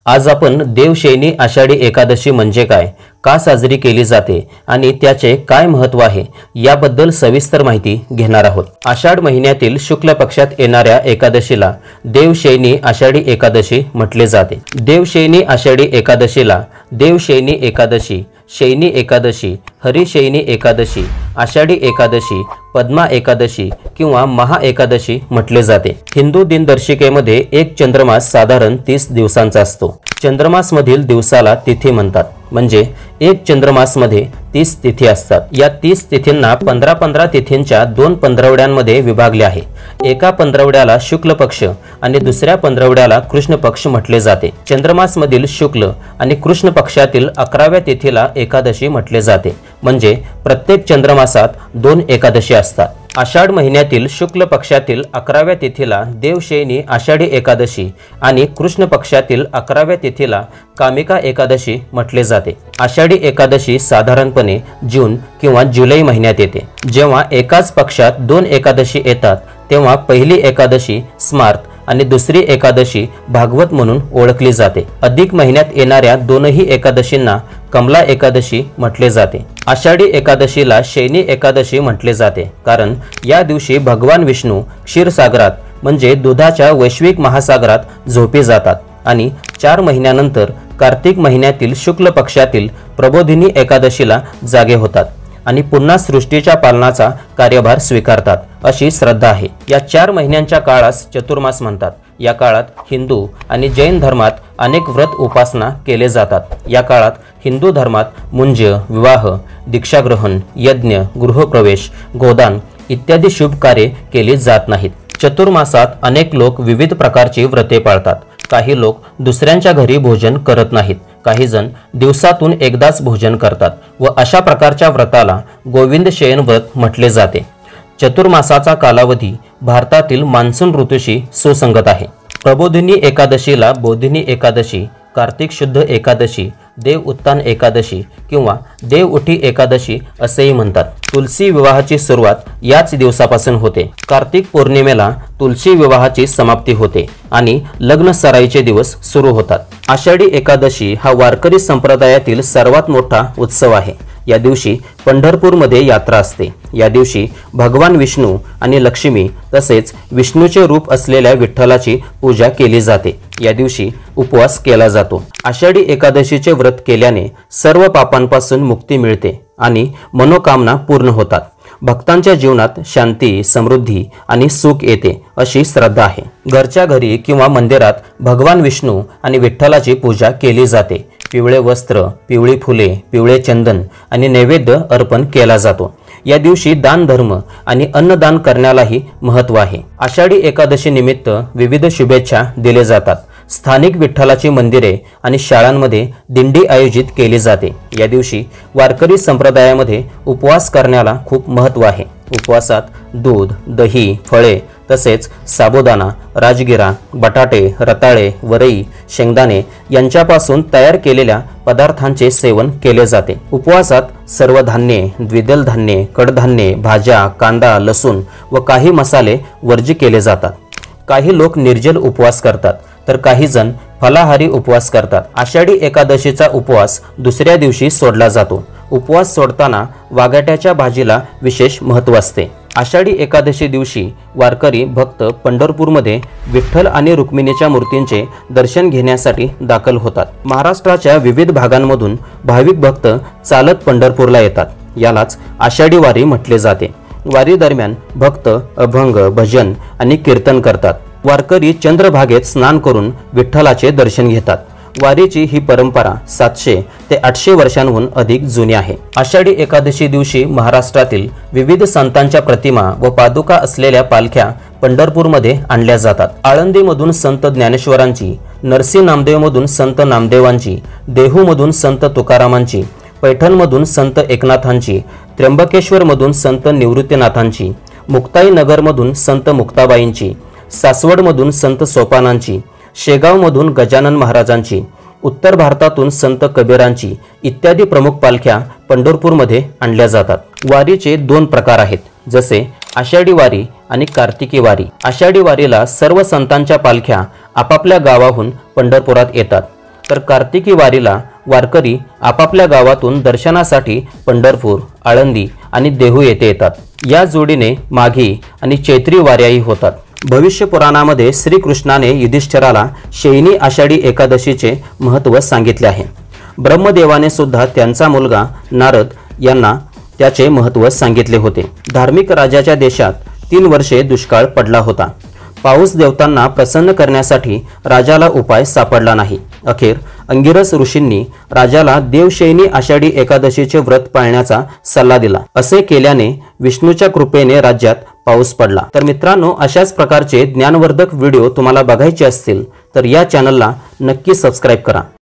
आज आपण देवशयनी आषाढी एकादशी म्हणजे काय, का साजरी केली जाते आणि त्याचे काय महत्त्व आहे याबद्दल सविस्तर माहिती घेणार आहोत। आषाढ महिन्यातील शुक्ल पक्षात येणाऱ्या एकादशीला देवशयनी आषाढी एकादशी म्हटले जाते। देवशयनी आषाढी एकादशीला देवशयनी एकादशी, शयनी एकादशी, हरिशयनी एकादशी, आषाढी एकादशी, पद्मा एकादशी किंवा महा एकादशी म्हटले जाते। हिंदू दिनदर्शिकेमध्ये एक चंद्रमास साधारण 30 दिवसांचा असतो। चंद्रमास मधील दिवसाला तिथी म्हणतात, म्हणजे एक चंद्रमास मध्ये 30 तिथी असतात। या 30 तिथींना 15-15 तिथींच्या 2 पंधरवड्यांमध्ये विभागले आहे। एका पंधरवड्याला शुक्ल पक्ष आणि दुसऱ्या पंधरवड्याला कृष्ण पक्ष म्हटले जाते। चंद्रमास मधील शुक्ल आणि कृष्ण पक्षातील 11व्या तिथीला एकादशी म्हटले जाते, म्हणजे प्रत्येक चंद्रमासात 2 एकादशी असतात। आषाढ महिन्यातील शुक्ल पक्षातील 11व्या तिथीला देवशयनी आषाढी एकादशी आणि कृष्ण पक्षातील 11व्या तिथीला कामिका एकादशी म्हटले जाते। आषाढी एकादशी साधारणपणे जून किंवा जुलै महिन्यात येते। जेव्हा एकाच पक्षात 2 एकादशी येतात तेव्हा पहिली एकादशी स्मार्त आणि दुसरी एकादशी भागवत म्हणून ओळखली जाते। अधिक महिन्यात येणाऱ्या दोनही एकादशींना कमला एकादशी म्हटले जाते। आषाढी एकादशीला शयनी एकादशी म्हटले जाते, कारण या दिवशी भगवान विष्णू क्षीरसागरात म्हणजे दुधाच्या वैश्विक महासागरात झोपी जातात आणि 4 महिन्यानंतर कार्तिक महिन्यातील शुक्ल पक्षातील प्रबोधिनी एकादशीला जागे होतात आणि पुन्हा सृष्टीच्या पालनाचा कार्यभार स्वीकारतात अशी श्रद्धा आहे। या 4 महिन्यांच्या काळास चतुर्मास म्हणतात। या काळात हिंदू आणि जैन धर्मात अनेक व्रत उपासना केले जातात। या काळात हिंदू धर्मात मुंज, विवाह, दीक्षाग्रहण, यज्ञ, गृहप्रवेश, गोदान इत्यादी शुभ कार्ये केली जात नाहीत। चतुर्मासात अनेक लोक विविध प्रकारची व्रते पाळतात। काही लोक दुसऱ्यांच्या घरी भोजन करत नाहीत, काही जण दिवसातून एकदाच भोजन करतात व अशा प्रकारच्या व्रताला गोविंद शयन व्रत म्हटले जाते। चतुर्मासाचा कालावधी भारतातील मान्सून ऋतूशी सुसंगत आहे। प्रबोधिनी एकादशीला बोधिनी एकादशी, कार्तिक शुद्ध एकादशी, देव उत्तान एकादशी किंवा देव उठी एकादशी असेही म्हणतात। तुलसी विवाहाची सुरुवात याच दिवसापासून होते। कार्तिक पौर्णिमेला तुलसी विवाहाची समाप्ती होते आणि लग्न सराईचे दिवस सुरू होतात। आषाढी एकादशी हा वारकरी संप्रदायातील सर्वात मोठा उत्सव आहे। या दिवशी पंढरपूरमध्ये यात्रा असते। या दिवशी भगवान विष्णू आणि लक्ष्मी तसेच विष्णूचे रूप असलेल्या विठ्ठलाची पूजा केली जाते। या दिवशी उपवास केला जातो। आषाढी एकादशीचे व्रत केल्याने सर्व पापांपासून मुक्ती मिळते आणि मनोकामना पूर्ण होतात। भक्तांच्या जीवनात शांती, समृद्धी आणि सुख येते अशी श्रद्धा आहे। घरच्या घरी किंवा मंदिरात भगवान विष्णू आणि विठ्ठलाची पूजा केली जाते। पिवळे वस्त्र, पिवळी फुले, पिवळे चंदन आणि नैवेद्य अर्पण केला जातो। या दिवशी दान धर्म आणि अन्नदान करण्यालाही महत्त्व आहे। आषाढी एकादशी निमित्त विविध शुभेच्छा दिले जातात। स्थानिक विठ्ठलाची मंदिरे आणि शाळांमध्ये दिंडी आयोजित केली जाते। या दिवशी वारकरी संप्रदायामध्ये उपवास करण्याला खूप महत्त्व आहे। उपवासात दूध, दही, फळे तसेच साबुदाणा, राजगिरा, बटाटे, रताळे, वरई, शेंगदाणे यांच्यापासून तयार केलेल्या पदार्थांचे सेवन केले जाते। उपवासात सर्व धान्ये, द्विदल धान्ये, कडधान्ये, भाज्या, कांदा, लसूण व काही मसाले वर्ज्य केले जातात। काही लोक निर्जल उपवास करतात तर काही जण फलाहारी उपवास करतात। आषाढी एकादशीचा उपवास दुसऱ्या दिवशी सोडला जातो। उपवास सोडताना वाघाट्याच्या भाजीला विशेष महत्त्व असते। आषाढी एकादशी दिवशी वारकरी भक्त पंढरपूरमध्ये विठ्ठल आणि रुक्मिणीच्या मूर्तींचे दर्शन घेण्यासाठी दाखल होतात। महाराष्ट्राच्या विविध भागांमधून भाविक भक्त चालत पंढरपूरला येतात। यालाच आषाढी वारी म्हटले जाते। वारी दरम्यान भक्त अभंग, भजन आणि कीर्तन करतात। वारकरी चंद्रभागेत स्नान करून विठ्ठलाचे दर्शन घेतात। वारीची ही परंपरा 700 ते 800 वर्षांहून अधिक जुनी आहे। आषाढी एकादशी दिवशी महाराष्ट्रातील विविध संतांच्या प्रतिमा व पादुका असलेल्या पालख्या पंढरपूरमध्ये आणल्या जातात। आळंदीमधून संत ज्ञानेश्वरांची, नरसी नामदेवमधून संत नामदेवांची, देहूमधून संत तुकारामांची, पैठणमधून संत एकनाथांची, त्र्यंबकेश्वरमधून संत निवृत्तीनाथांची, मुक्ताईनगरमधून संत मुक्ताबाईंची, सासवडमधून संत सोपानांची, शेगावमधून गजानन महाराजांची, उत्तर भारतातून संत कबीरांची इत्यादी प्रमुख पालख्या पंढरपूरमध्ये आणल्या जातात। वारीचे 2 प्रकार आहेत, जसे आषाढी वारी आणि कार्तिकी वारी। आषाढी वारीला सर्व संतांच्या पालख्या आपापल्या गावाहून पंढरपुरात येतात। तर कार्तिकी वारीला वारकरी आपापल्या गावातून दर्शनासाठी पंढरपूर, आळंदी आणि देहू येथे येतात। या जोडीने माघी आणि चैत्री वाऱ्याही होतात। भविष्य पुराणामध्ये श्रीकृष्णाने युधिष्ठिराला शयनी आषाढी एकादशीचे महत्त्व सांगितले आहे। ब्रह्मदेवाने सुद्धा त्यांचा मुलगा नारद यांना त्याचे महत्त्व सांगितले होते। धार्मिक राजाच्या देशात 3 वर्षे दुष्काळ पडला होता। पाऊस देवतांना प्रसन्न करण्यासाठी राजाला उपाय सापडला नाही। अखेर अंगिरस ऋषींनी राजाला देवशयनी आषाढी एकादशीचे व्रत पाळण्याचा सल्ला दिला। असे केल्याने विष्णूच्या कृपेने राज्यात पाऊस पडला। तर मित्रांनो, अशाच प्रकारचे ज्ञानवर्धक व्हिडिओ तुम्हाला बघायचे असतील तर या चॅनलला नक्की सबस्क्राइब करा।